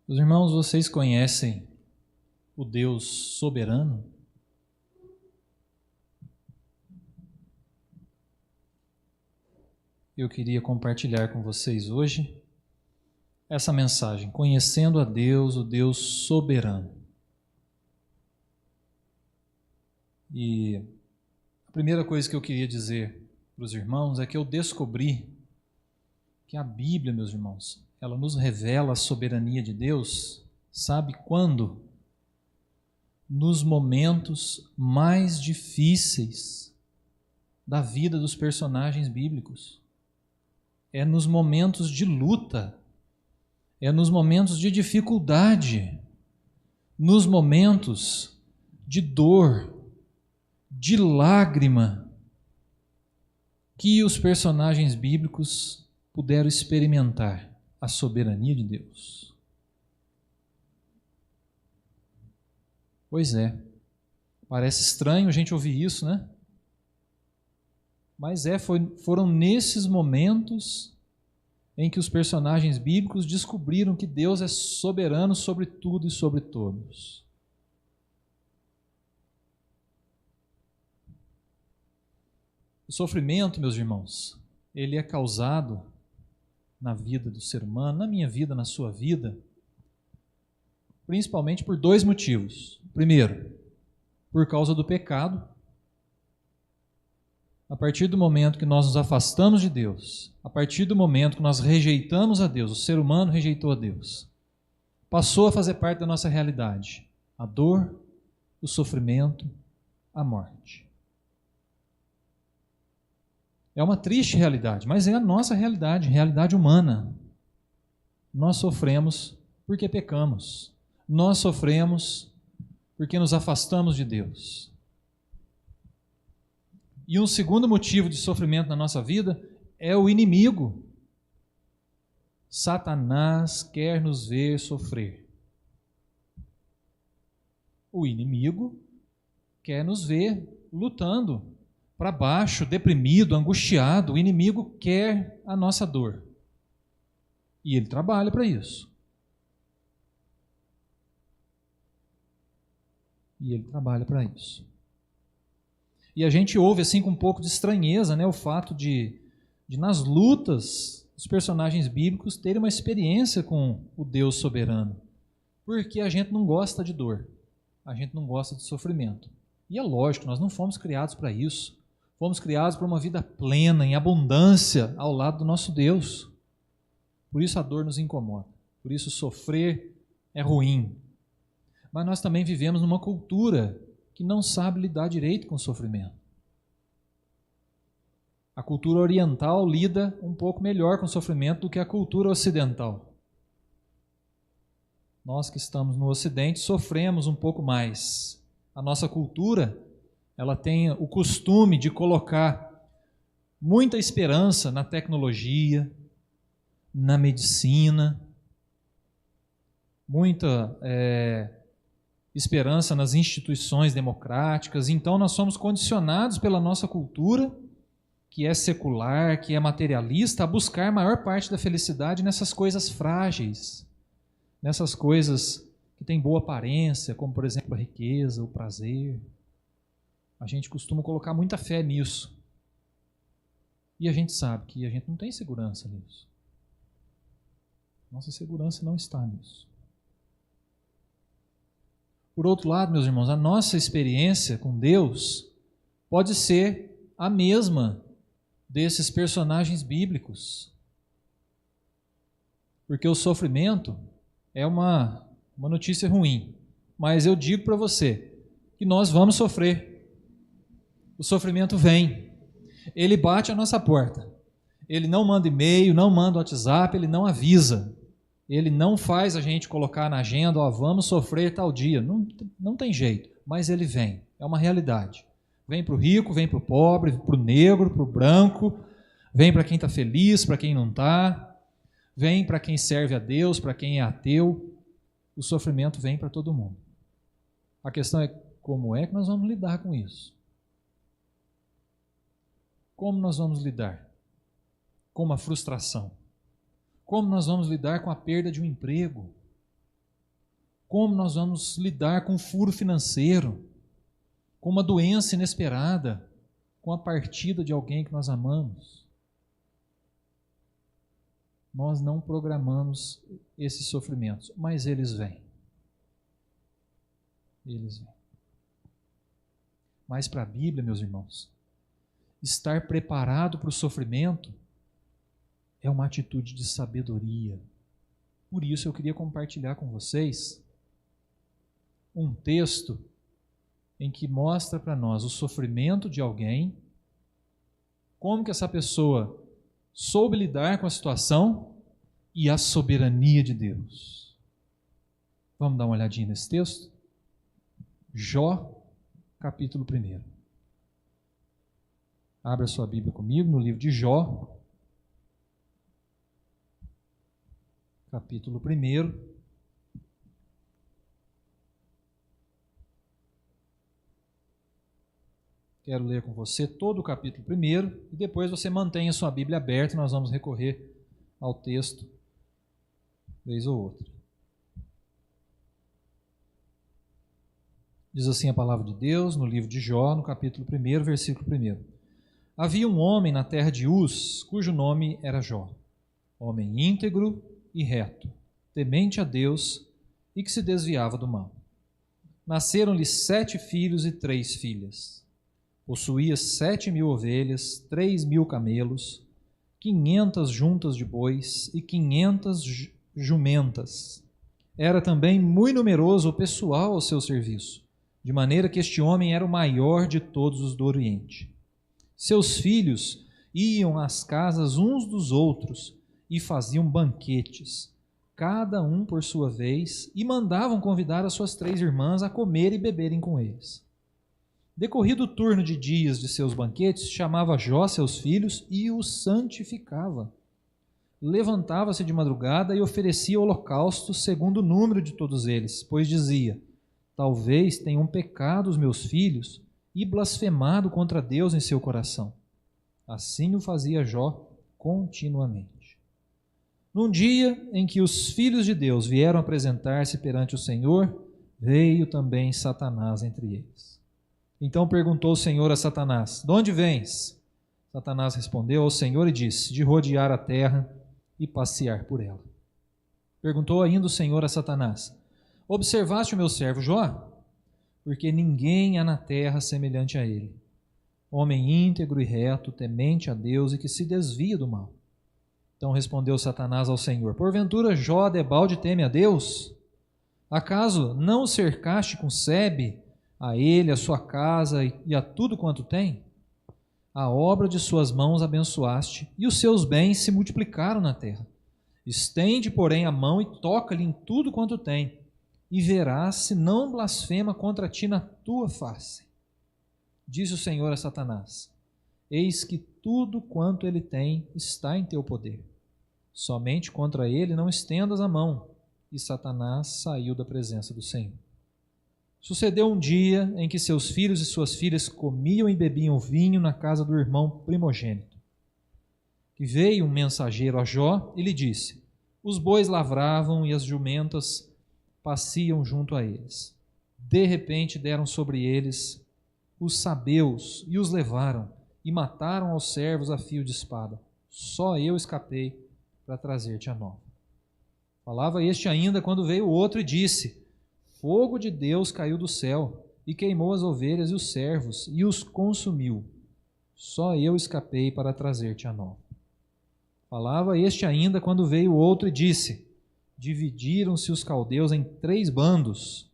Meus irmãos, vocês conhecem o Deus soberano? Eu queria compartilhar com vocês hoje essa mensagem, conhecendo a Deus, o Deus soberano. E a primeira coisa que eu queria dizer para os irmãos é que eu descobri que a Bíblia, meus irmãos, ela nos revela a soberania de Deus, sabe quando? Nos momentos mais difíceis da vida dos personagens bíblicos. É nos momentos de luta, é nos momentos de dificuldade, nos momentos de dor, de lágrima, que os personagens bíblicos puderam experimentar a soberania de Deus. Pois é, parece estranho a gente ouvir isso, né? Mas foram nesses momentos em que os personagens bíblicos descobriram que Deus é soberano sobre tudo e sobre todos. O sofrimento, meus irmãos, ele é causado na vida do ser humano, na minha vida, na sua vida, principalmente por dois motivos. Primeiro, por causa do pecado. A partir do momento que nós nos afastamos de Deus, a partir do momento que nós rejeitamos a Deus, o ser humano rejeitou a Deus, passou a fazer parte da nossa realidade a dor, o sofrimento, a morte. É uma triste realidade, mas é a nossa realidade, realidade humana. Nós sofremos porque pecamos. Nós sofremos porque nos afastamos de Deus. E um segundo motivo de sofrimento na nossa vida é o inimigo. Satanás quer nos ver sofrer. O inimigo quer nos ver lutando para baixo, deprimido, angustiado. O inimigo quer a nossa dor. E ele trabalha para isso. E a gente ouve assim com um pouco de estranheza, né, o fato de nas lutas os personagens bíblicos terem uma experiência com o Deus soberano. Porque a gente não gosta de dor, a gente não gosta de sofrimento. E é lógico, nós não fomos criados para isso. Fomos criados para uma vida plena, em abundância, ao lado do nosso Deus. Por isso a dor nos incomoda, por isso sofrer é ruim. Mas nós também vivemos numa cultura que não sabe lidar direito com o sofrimento. A cultura oriental lida um pouco melhor com o sofrimento do que a cultura ocidental. Nós que estamos no Ocidente sofremos um pouco mais. A nossa cultura, ela tem o costume de colocar muita esperança na tecnologia, na medicina, muita esperança nas instituições democráticas. Então nós somos condicionados pela nossa cultura, que é secular, que é materialista, a buscar a maior parte da felicidade nessas coisas frágeis, nessas coisas que têm boa aparência, como por exemplo a riqueza, o prazer. A gente costuma colocar muita fé nisso. E a gente sabe que a gente não tem segurança nisso. Nossa segurança não está nisso. Por outro lado, meus irmãos, a nossa experiência com Deus pode ser a mesma desses personagens bíblicos. Porque o sofrimento é uma notícia ruim. Mas eu digo para você que nós vamos sofrer. O sofrimento vem. Ele bate a nossa porta. Ele não manda e-mail, não manda WhatsApp, ele não avisa. Ele não faz a gente colocar na agenda, vamos sofrer tal dia. Não tem jeito, mas ele vem. É uma realidade. Vem para o rico, vem para o pobre, para o negro, para o branco. Vem para quem está feliz, para quem não está. Vem para quem serve a Deus, para quem é ateu. O sofrimento vem para todo mundo. A questão é como é que nós vamos lidar com isso? Como nós vamos lidar com uma frustração? Como nós vamos lidar com a perda de um emprego? Como nós vamos lidar com um furo financeiro, com uma doença inesperada, com a partida de alguém que nós amamos? Nós não programamos esses sofrimentos, mas eles vêm. Eles vêm. Mas para a Bíblia, meus irmãos, estar preparado para o sofrimento é uma atitude de sabedoria. Por isso eu queria compartilhar com vocês um texto em que mostra para nós o sofrimento de alguém, como que essa pessoa soube lidar com a situação e a soberania de Deus. Vamos dar uma olhadinha nesse texto? Jó, capítulo 1. Abra sua Bíblia comigo no livro de Jó, capítulo 1. Quero ler com você todo o capítulo 1 e depois você mantenha sua Bíblia aberta e nós vamos recorrer ao texto vez ou outra. Diz assim a palavra de Deus no livro de Jó, no capítulo 1, versículo 1. Havia um homem na terra de Uz, cujo nome era Jó, homem íntegro e reto, temente a Deus e que se desviava do mal. Nasceram-lhe 7 filhos e 3 filhas. Possuía 7.000 ovelhas, 3.000 camelos, 500 juntas de bois e 500 jumentas. Era também muito numeroso o pessoal ao seu serviço, de maneira que este homem era o maior de todos os do Oriente. Seus filhos iam às casas uns dos outros e faziam banquetes, cada um por sua vez, e mandavam convidar as suas 3 irmãs a comer e beberem com eles. Decorrido o turno de dias de seus banquetes, chamava Jó seus filhos e os santificava. Levantava-se de madrugada e oferecia holocaustos segundo o número de todos eles, pois dizia: talvez tenham pecado os meus filhos e blasfemado contra Deus em seu coração. Assim o fazia Jó continuamente. Num dia em que os filhos de Deus vieram apresentar-se perante o Senhor, veio também Satanás entre eles. Então perguntou o Senhor a Satanás: de onde vens? Satanás respondeu ao Senhor e disse: de rodear a terra e passear por ela. Perguntou ainda o Senhor a Satanás: observaste o meu servo Jó? Porque ninguém há na terra semelhante a ele, homem íntegro e reto, temente a Deus e que se desvia do mal. Então respondeu Satanás ao Senhor: porventura Jó debalde teme a Deus? Acaso não o cercaste com sebe, a ele, a sua casa e a tudo quanto tem? A obra de suas mãos abençoaste, e os seus bens se multiplicaram na terra. Estende, porém, a mão e toca-lhe em tudo quanto tem, e verás se não blasfema contra ti na tua face. Disse o Senhor a Satanás: eis que tudo quanto ele tem está em teu poder. Somente contra ele não estendas a mão. E Satanás saiu da presença do Senhor. Sucedeu um dia em que seus filhos e suas filhas comiam e bebiam vinho na casa do irmão primogênito. E veio um mensageiro a Jó e lhe disse: os bois lavravam e as jumentas pasciam junto a eles. De repente deram sobre eles os sabeus e os levaram, e mataram aos servos a fio de espada. Só eu escapei para trazer-te a nova. Falava este ainda quando veio o outro e disse: fogo de Deus caiu do céu e queimou as ovelhas e os servos e os consumiu. Só eu escapei para trazer-te a nova. Falava este ainda quando veio o outro e disse: dividiram-se os caldeus em 3 bandos,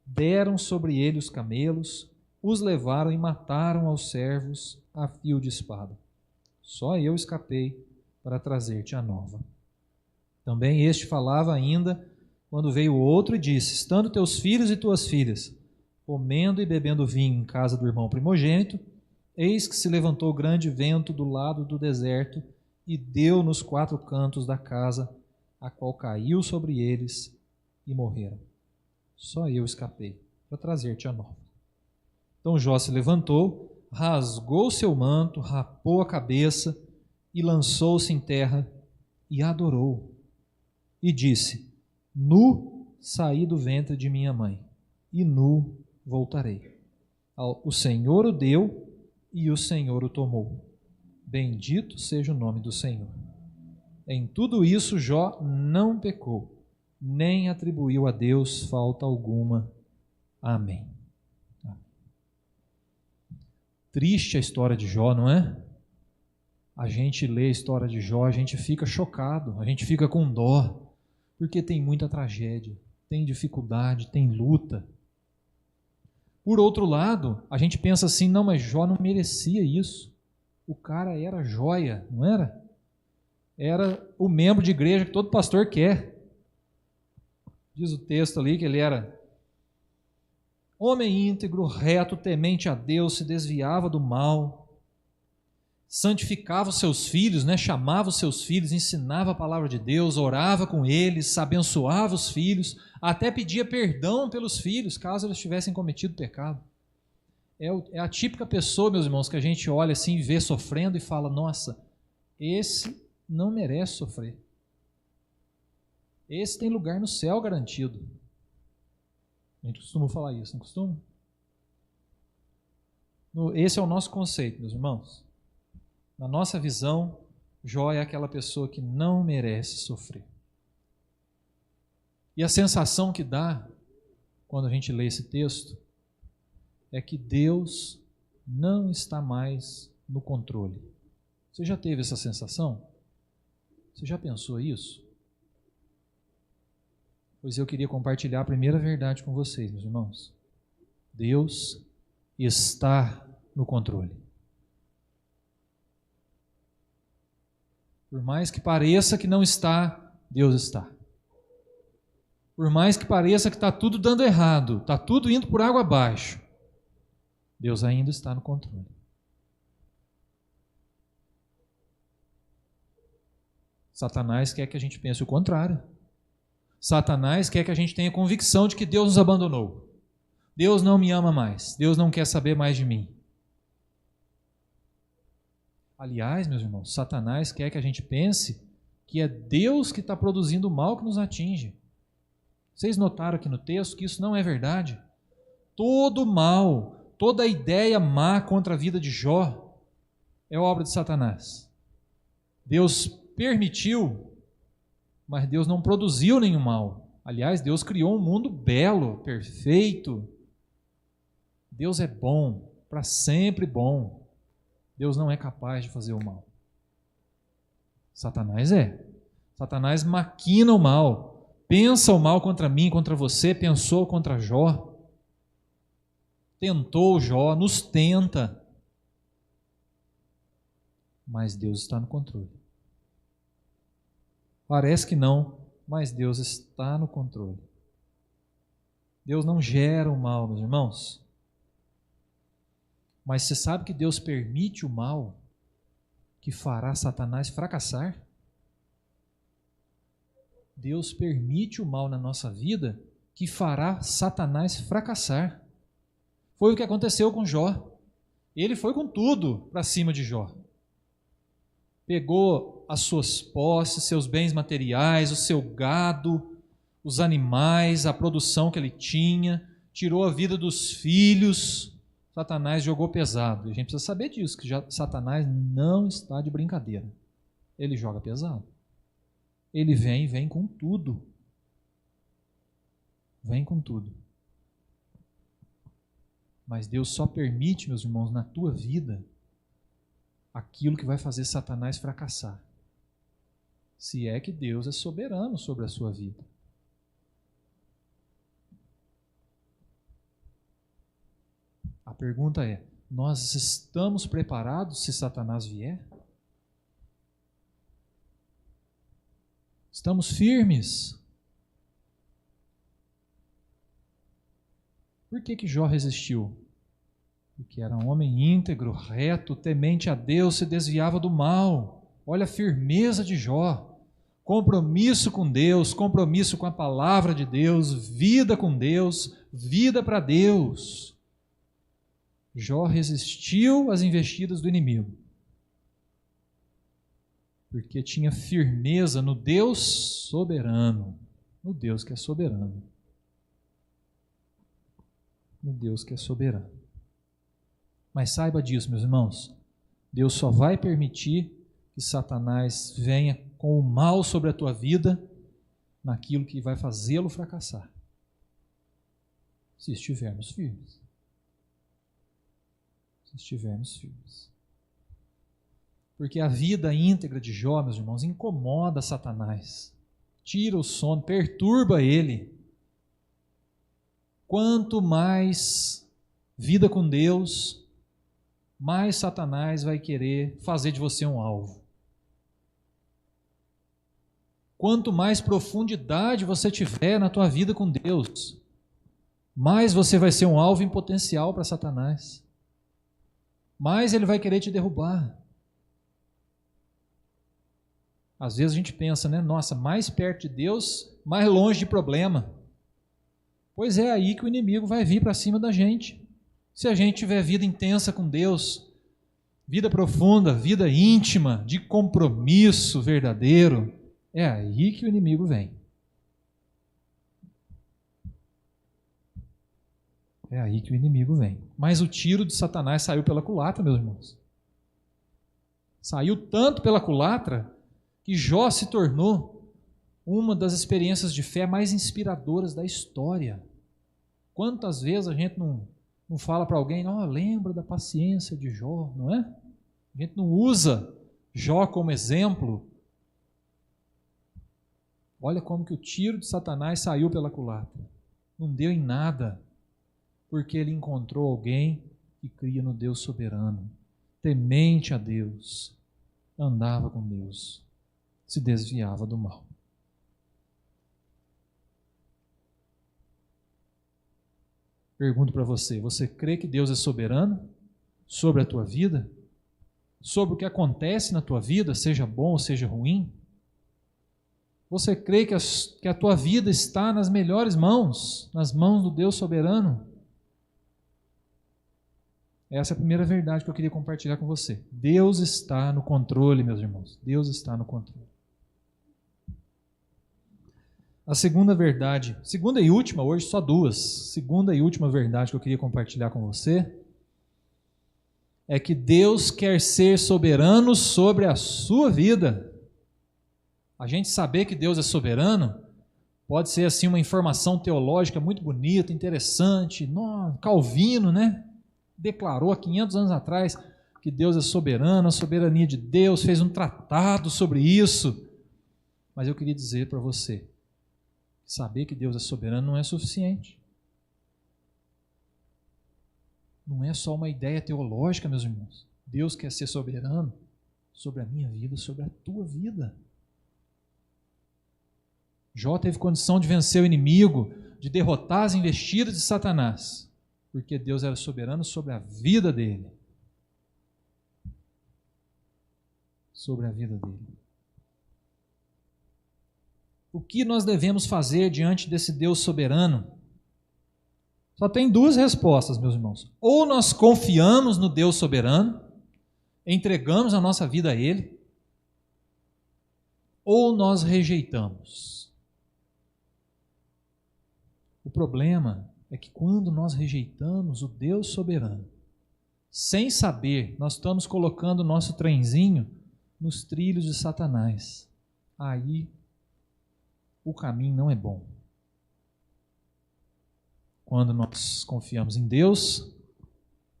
deram sobre ele os camelos, os levaram e mataram aos servos a fio de espada. Só eu escapei para trazer-te a nova. Também este falava ainda quando veio o outro e disse: estando teus filhos e tuas filhas comendo e bebendo vinho em casa do irmão primogênito, eis que se levantou grande vento do lado do deserto e deu nos 4 cantos da casa, a qual caiu sobre eles e morreram. Só eu escapei para trazer-te a nova. Então Jó se levantou, rasgou seu manto, rapou a cabeça e lançou-se em terra e adorou. E disse: nu saí do ventre de minha mãe, e nu voltarei. O Senhor o deu e o Senhor o tomou. Bendito seja o nome do Senhor. Em tudo isso Jó não pecou, nem atribuiu a Deus falta alguma. Amém. Triste a história de Jó, não é? A gente lê a história de Jó, a gente fica chocado, a gente fica com dó, porque tem muita tragédia, tem dificuldade, tem luta. Por outro lado, a gente pensa assim, não, mas Jó não merecia isso. O cara era joia, não era? Era o membro de igreja que todo pastor quer. Diz o texto ali que ele era homem íntegro, reto, temente a Deus, se desviava do mal, santificava os seus filhos, chamava os seus filhos, ensinava a palavra de Deus, orava com eles, abençoava os filhos, até pedia perdão pelos filhos, caso eles tivessem cometido pecado. É a típica pessoa, meus irmãos, que a gente olha assim, vê sofrendo e fala, nossa, esse não merece sofrer. Esse tem lugar no céu garantido. A gente costuma falar isso, não costuma? Esse é o nosso conceito, meus irmãos. Na nossa visão, Jó é aquela pessoa que não merece sofrer. E a sensação que dá, quando a gente lê esse texto, é que Deus não está mais no controle. Você já teve essa sensação? Você já pensou isso? Pois eu queria compartilhar a primeira verdade com vocês, meus irmãos. Deus está no controle. Por mais que pareça que não está, Deus está. Por mais que pareça que está tudo dando errado, está tudo indo por água abaixo, Deus ainda está no controle. Satanás quer que a gente pense o contrário. Satanás quer que a gente tenha convicção de que Deus nos abandonou. Deus não me ama mais. Deus não quer saber mais de mim. Aliás, meus irmãos, Satanás quer que a gente pense que é Deus que está produzindo o mal que nos atinge. Vocês notaram aqui no texto que isso não é verdade? Todo mal, toda ideia má contra a vida de Jó é obra de Satanás. Deus permitiu, mas Deus não produziu nenhum mal. Aliás, Deus criou um mundo belo, perfeito. Deus é bom, para sempre bom. Deus não é capaz de fazer o mal. Satanás é. Satanás maquina o mal, pensa o mal contra mim, contra você, pensou contra Jó. Tentou Jó, nos tenta. Mas Deus está no controle. Parece que não, mas Deus está no controle. Deus não gera o mal, meus irmãos. Mas você sabe que Deus permite o mal que fará Satanás fracassar? Deus permite o mal na nossa vida que fará Satanás fracassar. Foi o que aconteceu com Jó. Ele foi com tudo para cima de Jó. Pegou as suas posses, seus bens materiais, o seu gado, os animais, a produção que ele tinha, tirou a vida dos filhos. Satanás jogou pesado. A gente precisa saber disso, que Satanás não está de brincadeira. Ele joga pesado. Ele vem com tudo. Vem com tudo. Mas Deus só permite, meus irmãos, na tua vida, aquilo que vai fazer Satanás fracassar. Se é que Deus é soberano sobre a sua vida. A pergunta é, nós estamos preparados se Satanás vier? Estamos firmes? Por que Jó resistiu? Porque era um homem íntegro, reto, temente a Deus, se desviava do mal. Olha a firmeza de Jó. Compromisso com Deus, compromisso com a palavra de Deus, vida com Deus, vida para Deus. Jó resistiu às investidas do inimigo, porque tinha firmeza no Deus soberano, no Deus que é soberano. no Deus que é soberano. Mas saiba disso, meus irmãos, Deus só vai permitir que Satanás venha com o mal sobre a tua vida naquilo que vai fazê-lo fracassar. Se estivermos firmes. Se estivermos firmes. Porque a vida íntegra de Jó, meus irmãos, incomoda Satanás. Tira o sono, perturba ele. Quanto mais vida com Deus, mais Satanás vai querer fazer de você um alvo. Quanto mais profundidade você tiver na tua vida com Deus, mais você vai ser um alvo em potencial para Satanás. Mais ele vai querer te derrubar. Às vezes a gente pensa, né? Nossa, mais perto de Deus, mais longe de problema. Pois é aí que o inimigo vai vir para cima da gente. Se a gente tiver vida intensa com Deus, vida profunda, vida íntima, de compromisso verdadeiro, é aí que o inimigo vem. É aí que o inimigo vem. Mas o tiro de Satanás saiu pela culatra, meus irmãos. Saiu tanto pela culatra que Jó se tornou uma das experiências de fé mais inspiradoras da história. Quantas vezes a gente não fala para alguém, lembra da paciência de Jó, não é? A gente não usa Jó como exemplo. Olha como que o tiro de Satanás saiu pela culatra. Não deu em nada, porque ele encontrou alguém que cria no Deus soberano, temente a Deus, andava com Deus, se desviava do mal. Pergunto para você, você crê que Deus é soberano sobre a tua vida? Sobre o que acontece na tua vida, seja bom ou seja ruim? Você crê que a tua vida está nas melhores mãos, nas mãos do Deus soberano? Essa é a primeira verdade que eu queria compartilhar com você. Deus está no controle, meus irmãos. Deus está no controle. A segunda verdade, segunda e última, hoje só duas. Segunda e última verdade que eu queria compartilhar com você é que Deus quer ser soberano sobre a sua vida. A gente saber que Deus é soberano pode ser assim uma informação teológica muito bonita, interessante. Calvino, né? Declarou há 500 anos atrás que Deus é soberano, a soberania de Deus, fez um tratado sobre isso. Mas eu queria dizer para você, saber que Deus é soberano não é suficiente. Não é só uma ideia teológica, meus irmãos. Deus quer ser soberano sobre a minha vida, sobre a tua vida. Jó teve condição de vencer o inimigo, de derrotar as investidas de Satanás, porque Deus era soberano sobre a vida dele. Sobre a vida dele. O que nós devemos fazer diante desse Deus soberano? Só tem duas respostas, meus irmãos. Ou nós confiamos no Deus soberano, entregamos a nossa vida a Ele, ou nós rejeitamos. O problema é que quando nós rejeitamos o Deus soberano, sem saber, nós estamos colocando o nosso trenzinho nos trilhos de Satanás. Aí o caminho não é bom. Quando nós confiamos em Deus,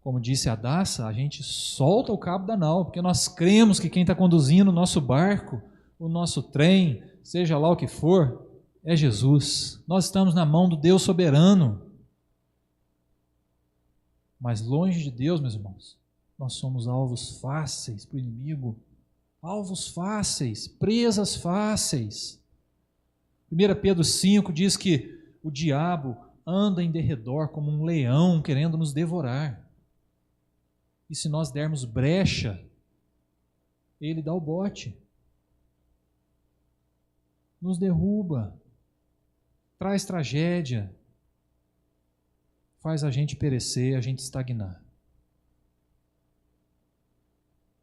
como disse a Daça, a gente solta o cabo da nau, porque nós cremos que quem está conduzindo o nosso barco, o nosso trem, seja lá o que for, é Jesus. Nós estamos na mão do Deus soberano. Mas longe de Deus, meus irmãos, nós somos alvos fáceis para o inimigo. Alvos fáceis, presas fáceis. 1 Pedro 5 diz que o diabo anda em derredor como um leão querendo nos devorar. E se nós dermos brecha, ele dá o bote. Nos derruba. Traz tragédia. Faz a gente perecer, a gente estagnar.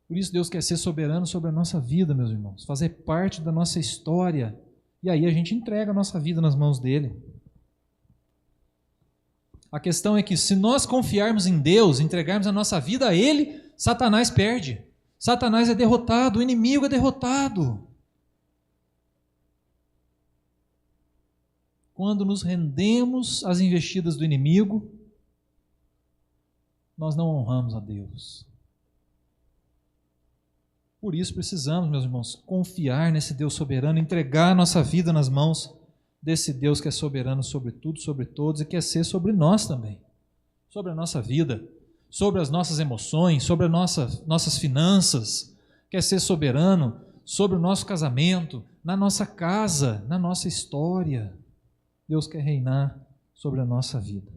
Por isso Deus quer ser soberano sobre a nossa vida, meus irmãos. Fazer parte da nossa história. E aí a gente entrega a nossa vida nas mãos dele. A questão é que se nós confiarmos em Deus, entregarmos a nossa vida a Ele, Satanás perde. Satanás é derrotado, o inimigo é derrotado. Quando nos rendemos às investidas do inimigo, nós não honramos a Deus. Por isso precisamos, meus irmãos, confiar nesse Deus soberano, entregar a nossa vida nas mãos desse Deus que é soberano sobre tudo, sobre todos e quer ser sobre nós também, sobre a nossa vida, sobre as nossas emoções, sobre as nossas finanças, quer ser soberano sobre o nosso casamento, na nossa casa, na nossa história. Deus quer reinar sobre a nossa vida.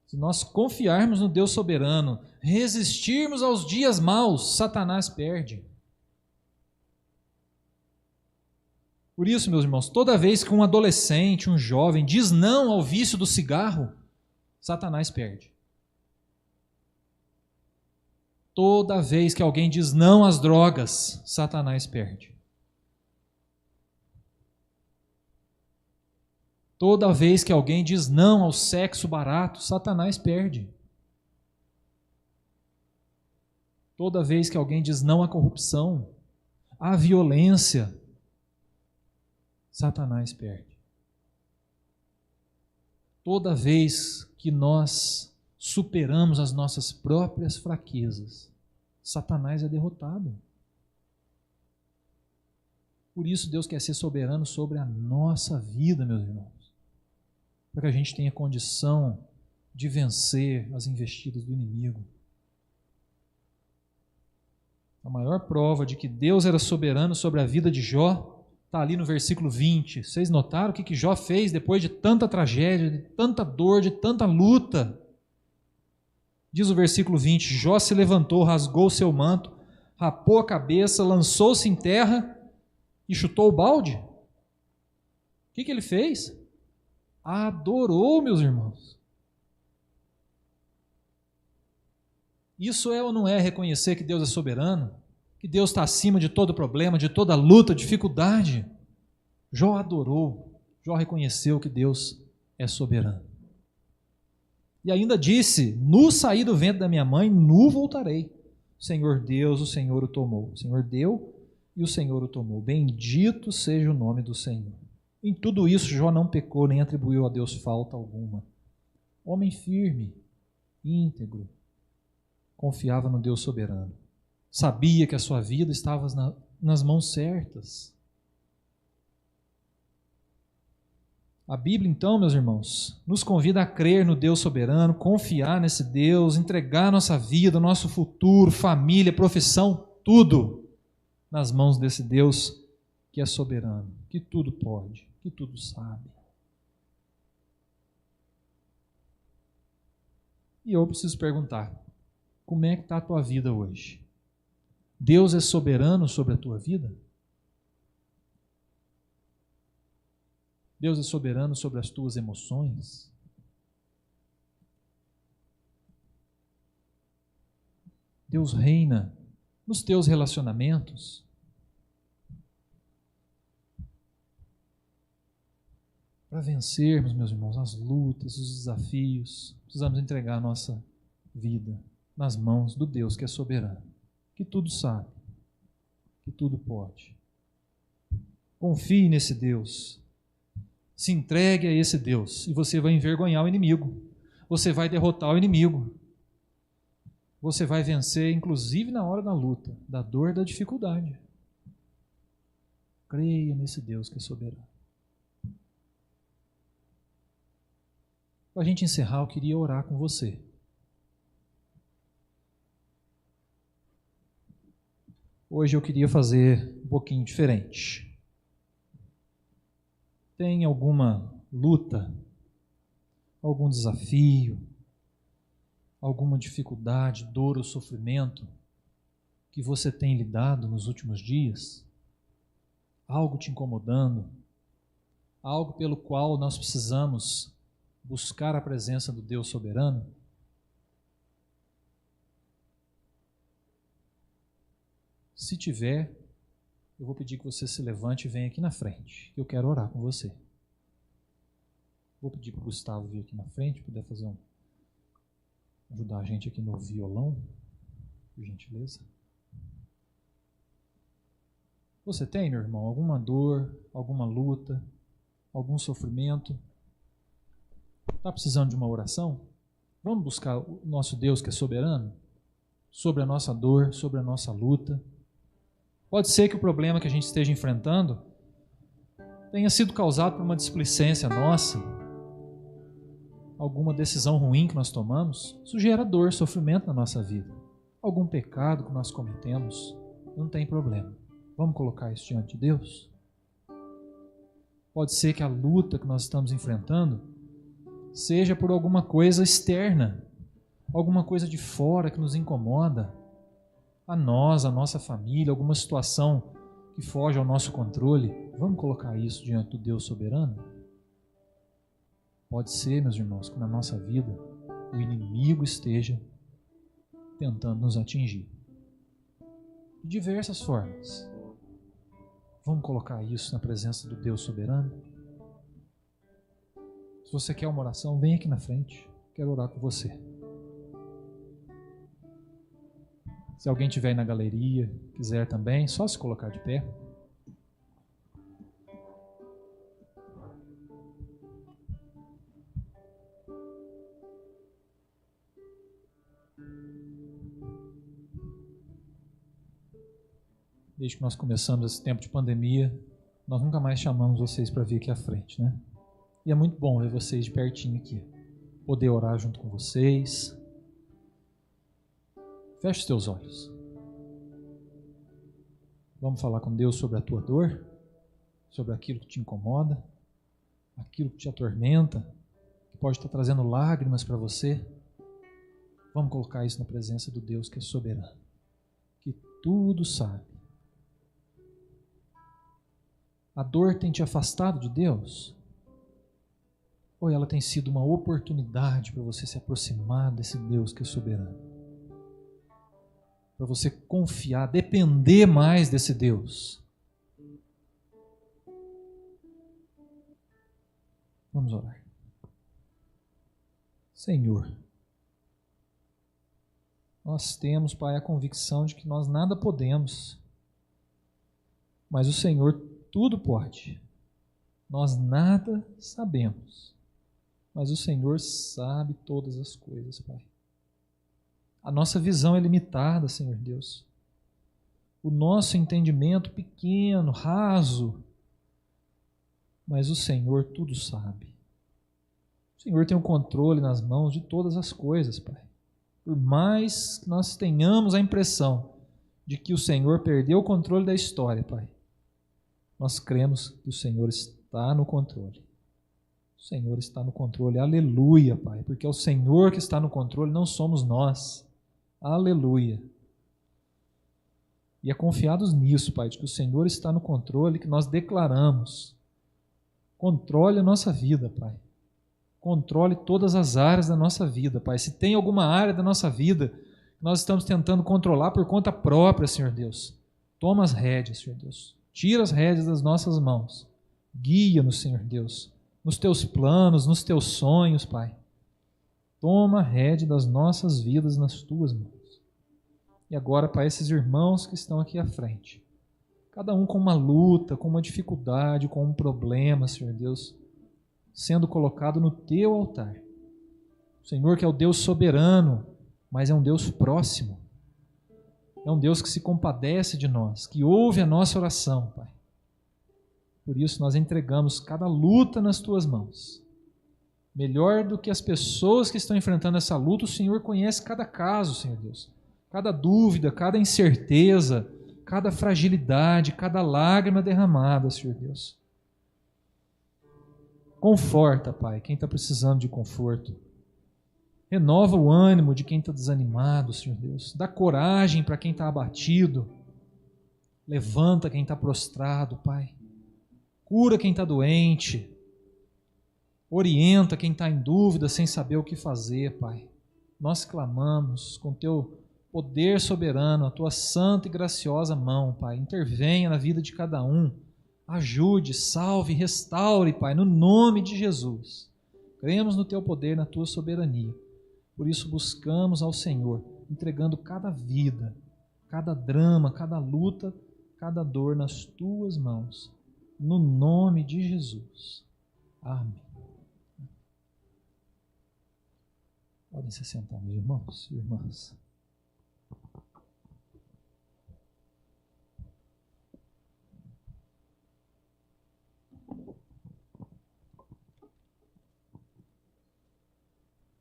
Se nós confiarmos no Deus soberano, resistirmos aos dias maus, Satanás perde. Por isso, meus irmãos, toda vez que um adolescente, um jovem, diz não ao vício do cigarro, Satanás perde. Toda vez que alguém diz não às drogas, Satanás perde. Toda vez que alguém diz não ao sexo barato, Satanás perde. Toda vez que alguém diz não à corrupção, à violência, Satanás perde. Toda vez que nós superamos as nossas próprias fraquezas, Satanás é derrotado. Por isso Deus quer ser soberano sobre a nossa vida, meus irmãos, para que a gente tenha condição de vencer as investidas do inimigo. A maior prova de que Deus era soberano sobre a vida de Jó está ali no versículo 20. Vocês notaram o que Jó fez depois de tanta tragédia, de tanta dor, de tanta luta? Diz o versículo 20: Jó se levantou, rasgou o seu manto, rapou a cabeça, lançou-se em terra e chutou o balde. O que ele fez? Adorou, meus irmãos. Isso é ou não é reconhecer que Deus é soberano? Que Deus está acima de todo problema, de toda luta, dificuldade? Jó adorou, Jó reconheceu que Deus é soberano. E ainda disse: nu saí do ventre da minha mãe, nu voltarei. O Senhor Deus, o Senhor o tomou. O Senhor deu e o Senhor o tomou. Bendito seja o nome do Senhor. Em tudo isso, Jó não pecou, nem atribuiu a Deus falta alguma. Homem firme, íntegro, confiava no Deus soberano. Sabia que a sua vida estava nas mãos certas. A Bíblia, então, meus irmãos, nos convida a crer no Deus soberano, confiar nesse Deus, entregar nossa vida, nosso futuro, família, profissão, tudo nas mãos desse Deus que é soberano, que tudo pode, que tudo sabe. E eu preciso perguntar: como é que está a tua vida hoje? Deus é soberano sobre a tua vida? Deus é soberano sobre as tuas emoções? Deus reina nos teus relacionamentos? Para vencermos, meus irmãos, as lutas, os desafios, precisamos entregar a nossa vida nas mãos do Deus que é soberano, que tudo sabe, que tudo pode. Confie nesse Deus. Se entregue a esse Deus e você vai envergonhar o inimigo. Você vai derrotar o inimigo. Você vai vencer, inclusive na hora da luta, da dor, da dificuldade. Creia nesse Deus que é soberano. Para a gente encerrar, eu queria orar com você. Hoje eu queria fazer um pouquinho diferente. Tem alguma luta, algum desafio, alguma dificuldade, dor ou sofrimento que você tem lidado nos últimos dias? Algo te incomodando? Algo pelo qual nós precisamos buscar a presença do Deus soberano? Se tiver, eu vou pedir que você se levante e venha aqui na frente, que eu quero orar com você. Vou pedir para o Gustavo vir aqui na frente, poder ajudar a gente aqui no violão, por gentileza. Você tem, meu irmão, alguma dor, alguma luta, algum sofrimento? Está precisando de uma oração? Vamos buscar o nosso Deus que é soberano sobre a nossa dor, sobre a nossa luta. Pode ser que o problema que a gente esteja enfrentando tenha sido causado por uma displicência nossa, alguma decisão ruim que nós tomamos. Isso gera dor, sofrimento na nossa vida. Algum pecado que nós cometemos, não tem problema. Vamos colocar isso diante de Deus? Pode ser que a luta que nós estamos enfrentando seja por alguma coisa externa, alguma coisa de fora que nos incomoda, a nós, a nossa família, alguma situação que foge ao nosso controle. Vamos colocar isso diante do Deus soberano? Pode ser, meus irmãos, que na nossa vida o inimigo esteja tentando nos atingir de diversas formas. Vamos colocar isso na presença do Deus soberano? Se você quer uma oração, vem aqui na frente. Quero orar com você. Se alguém estiver aí na galeria, quiser também, só se colocar de pé. Desde que nós começamos esse tempo de pandemia, nós nunca mais chamamos vocês para vir aqui à frente, né? E é muito bom ver vocês de pertinho aqui, poder orar junto com vocês. Feche os teus olhos. Vamos falar com Deus sobre a tua dor, sobre aquilo que te incomoda, aquilo que te atormenta, que pode estar trazendo lágrimas para você. Vamos colocar isso na presença do Deus que é soberano, que tudo sabe. A dor tem te afastado de Deus? Ou ela tem sido uma oportunidade para você se aproximar desse Deus que é soberano? Para você confiar, depender mais desse Deus? Vamos orar. Senhor, nós temos, Pai, a convicção de que nós nada podemos, mas o Senhor tudo pode. Nós nada sabemos, mas o Senhor sabe todas as coisas, Pai. A nossa visão é limitada, Senhor Deus. O nosso entendimento pequeno, raso, mas o Senhor tudo sabe. O Senhor tem o controle nas mãos de todas as coisas, Pai. Por mais que nós tenhamos a impressão de que o Senhor perdeu o controle da história, Pai, nós cremos que o Senhor está no controle. O Senhor está no controle. Aleluia, Pai, porque é o Senhor que está no controle, não somos nós. Aleluia. E é confiados nisso, Pai, de que o Senhor está no controle, que nós declaramos. Controle a nossa vida, Pai. Controle todas as áreas da nossa vida, Pai. Se tem alguma área da nossa vida que nós estamos tentando controlar por conta própria, Senhor Deus, toma as rédeas, Senhor Deus. Tira as rédeas das nossas mãos. Guia-nos, Senhor Deus, nos teus planos, nos teus sonhos, Pai. Toma a rédea das nossas vidas nas tuas mãos. E agora, Pai, esses irmãos que estão aqui à frente, cada um com uma luta, com uma dificuldade, com um problema, Senhor Deus, sendo colocado no teu altar. O Senhor que é o Deus soberano, mas é um Deus próximo. É um Deus que se compadece de nós, que ouve a nossa oração, Pai. Por isso nós entregamos cada luta nas tuas mãos. Melhor do que as pessoas que estão enfrentando essa luta, o Senhor conhece cada caso, Senhor Deus. Cada dúvida, cada incerteza, cada fragilidade, cada lágrima derramada, Senhor Deus. Conforta, Pai, quem está precisando de conforto. Renova o ânimo de quem está desanimado, Senhor Deus. Dá coragem para quem está abatido. Levanta quem está prostrado, Pai. Cura quem está doente. Orienta quem está em dúvida, sem saber o que fazer, Pai. Nós clamamos com Teu poder soberano, a Tua santa e graciosa mão, Pai. Intervenha na vida de cada um. Ajude, salve, restaure, Pai, no nome de Jesus. Cremos no Teu poder, na Tua soberania. Por isso buscamos ao Senhor, entregando cada vida, cada drama, cada luta, cada dor nas Tuas mãos. No nome de Jesus. Amém. Podem se sentar, meus irmãos e irmãs.